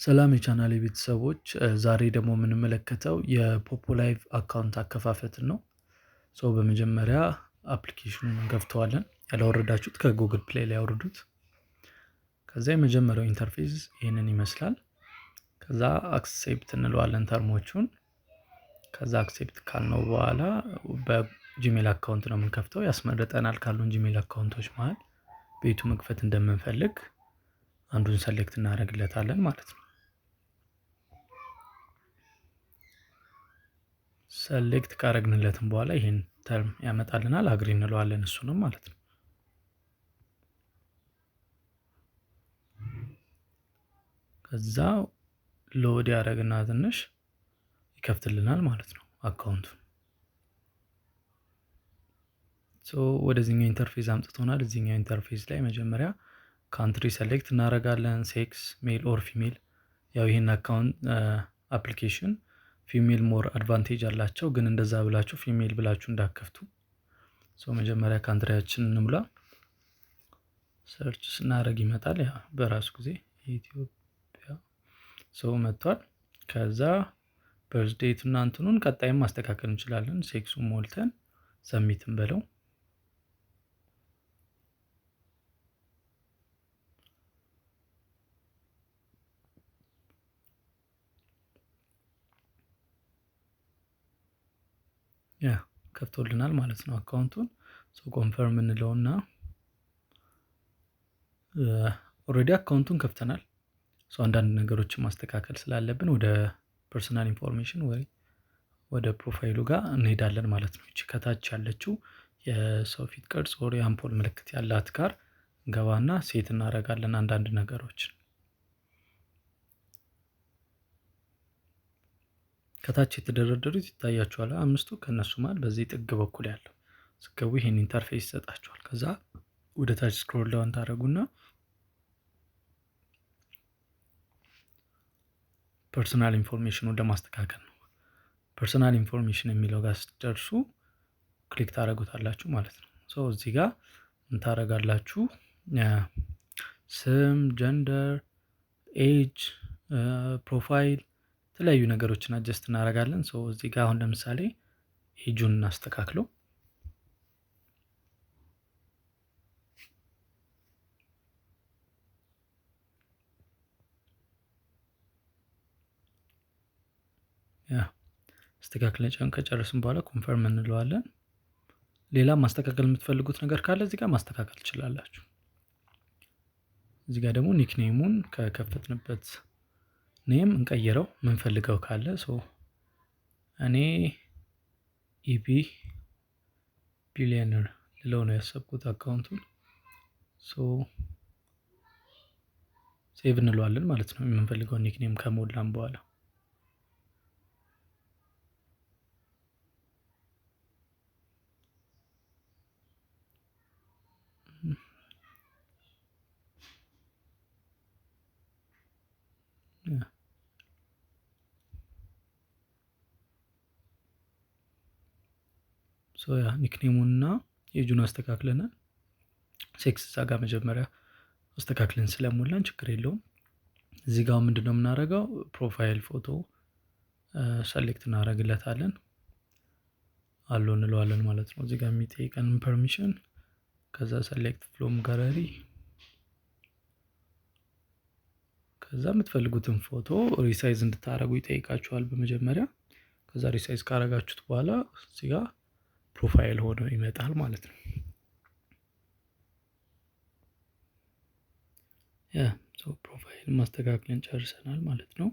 ሰላም የቻናሌ ቤተሰቦች ዛሬ ደግሞ የምንመለከተው የፖፖ ላይቭ አካውንት አከፋፈትን ነው። በመጀመሪያ አፕሊኬሽኑን እንከፍተዋለን። ያላወረዳችሁት ከጉግል ፕሌይ ላይ ያወርዱት። ከዛ የመጀመሪያው ኢንተርፌስ ይህንን ይመስላል። ከዛ አክሴፕት እንለዋለን ተርሞቹን። ከዛ አክሴፕት ካልነው በኋላ በጂሜል አካውንት ነው የምንከፍተው። ያስመርጠናል ካሉን ጂሜል አካውንቶች መሃል ቤቱ መክፈት እንደምንፈልግ አንዱን ሰሌክት እናደርግለታለን ማለት ነው። ሰሌክት ካረግንለትም በኋላ ይሄን ተርም ያመጣልናል። አግሪ እንለዋለን እሱንም ማለት ነው። ከዛ ሎድ ያደረግና ትንሽ ይከፍትልናል ማለት ነው አካውንቱን። ወደዚህኛው ኢንተርፌስ አምጥቶናል። እዚህኛው ኢንተርፌስ ላይ መጀመሪያ ካንትሪ ሰሌክት እናደርጋለን። ሴክስ ሜል ኦር ፊሜል። ያው ይህን አካውንት አፕሊኬሽን ፊሜል ሞር አድቫንቴጅ አላቸው፣ ግን እንደዛ ብላችሁ ፊሜል ብላችሁ እንዳከፍቱ። መጀመሪያ ካንትሪያችንን እንሙላ። ሰርች ስናደርግ ይመጣል። ያ በራሱ ጊዜ ኢትዮጵያ መጥቷል። ከዛ በርዝዴት እና እንትኑን ቀጣይም ማስተካከል እንችላለን። ሴክሱን ሞልተን ሰሚትን በለው። ያ ከፍቶልናል ማለት ነው አካውንቱን። ኮንፈርም እንለውና ኦልሬዲ አካውንቱን ከፍተናል። አንዳንድ ነገሮችን ማስተካከል ስላለብን ወደ ፐርሰናል ኢንፎርሜሽን ወይ ወደ ፕሮፋይሉ ጋር እንሄዳለን ማለት ነው። እቺ ከታች ያለችው የሰው ፊት ቅርጽ ወር የአምፖል ምልክት ያላት ጋር እንገባና ሴት እናደርጋለን አንዳንድ ነገሮችን። ከታች የተደረደሩት ይታያችኋል። አምስቱ ከነሱ መሃል በዚህ ጥግ በኩል ያለው ስገቡ ይሄን ኢንተርፌስ ይሰጣችኋል። ከዛ ወደ ታች ስክሮል ዳውን ታደርጉና ፐርሰናል ኢንፎርሜሽኑን ለማስተካከል ነው። ፐርሰናል ኢንፎርሜሽን የሚለው ጋር ስትደርሱ ክሊክ ታደርጉታላችሁ ማለት ነው። እዚህ ጋር ምን ታደርጋላችሁ? ስም፣ ጀንደር፣ ኤጅ፣ ፕሮፋይል የተለያዩ ነገሮችን አጀስት እናደርጋለን። እዚህ ጋር አሁን ለምሳሌ ኤጁን እናስተካክለው። አስተካክለን ከጨረስን በኋላ ኮንፈርም እንለዋለን። ሌላ ማስተካከል የምትፈልጉት ነገር ካለ እዚህ ጋር ማስተካከል ትችላላችሁ። እዚህ ጋር ደግሞ ኒክኔሙን ከከፈትንበት ኔም እንቀይረው የምንፈልገው ካለ። እኔ ኢቢ ቢሊየነር ልለው ነው ያሰብኩት አካውንቱን። ሴቭ እንለዋለን ማለት ነው የምንፈልገው ኒክኔም ከሞላን በኋላ። ኒክኔሙንና ኤጁን አስተካክለናል። ሴክስ እዛ ጋር መጀመሪያ አስተካክለን ስለሞላን ችግር የለውም። እዚህ ጋር ምንድነው የምናደርገው? ፕሮፋይል ፎቶ ሰሌክት እናደርግለታለን። አሎ እንለዋለን ማለት ነው። እዚህ ጋር የሚጠይቀን ፐርሚሽን፣ ከዛ ሰሌክት ፍሮም ጋለሪ፣ ከዛ የምትፈልጉትን ፎቶ ሪሳይዝ እንድታደርጉ ይጠይቃችኋል በመጀመሪያ። ከዛ ሪሳይዝ ካደረጋችሁት በኋላ እዚህ ጋር ፕሮፋይል ሆኖ ይመጣል ማለት ነው። ፕሮፋይል ማስተካከልን ጨርሰናል ማለት ነው።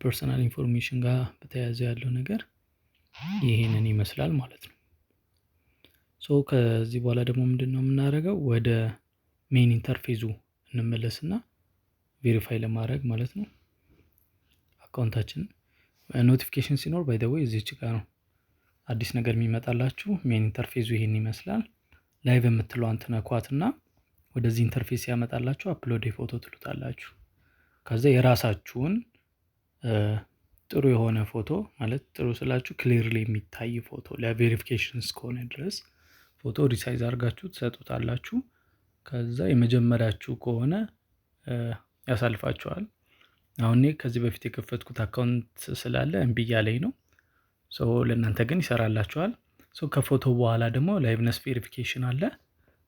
ፐርሰናል ኢንፎርሜሽን ጋር በተያያዘ ያለው ነገር ይሄንን ይመስላል ማለት ነው። ከዚህ በኋላ ደግሞ ምንድነው የምናደርገው? ወደ ሜን ኢንተርፌዙ እንመለስና ቬሪፋይ ለማድረግ ማለት ነው አካውንታችን። ኖቲፊኬሽን ሲኖር ባይ ዘ ዌይ እዚች ጋር ነው አዲስ ነገር የሚመጣላችሁ። ሜን ኢንተርፌዙ ይሄን ይመስላል። ላይቭ የምትለዋን ትነኳትና ወደዚህ ኢንተርፌስ ያመጣላችሁ። አፕሎድ ፎቶ ትሉታላችሁ። ከዛ የራሳችሁን ጥሩ የሆነ ፎቶ ማለት ጥሩ ስላችሁ ክሊርሊ የሚታይ ፎቶ ለቬሪፊኬሽን እስከሆነ ድረስ ፎቶ ሪሳይዝ አድርጋችሁ ትሰጡታላችሁ። ከዛ የመጀመሪያችሁ ከሆነ ያሳልፋችኋል። አሁን እኔ ከዚህ በፊት የከፈትኩት አካውንት ስላለ እምቢ እያለኝ ነው። ለእናንተ ግን ይሰራላችኋል። ከፎቶ በኋላ ደግሞ ላይቭነስ ቬሪፊኬሽን አለ።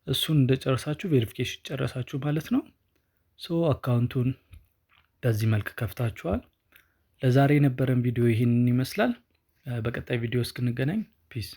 እሱን እንደጨረሳችሁ ቬሪፊኬሽን ጨረሳችሁ ማለት ነው። አካውንቱን በዚህ መልክ ከፍታችኋል። ለዛሬ የነበረን ቪዲዮ ይህንን ይመስላል። በቀጣይ ቪዲዮ እስክንገናኝ ፒስ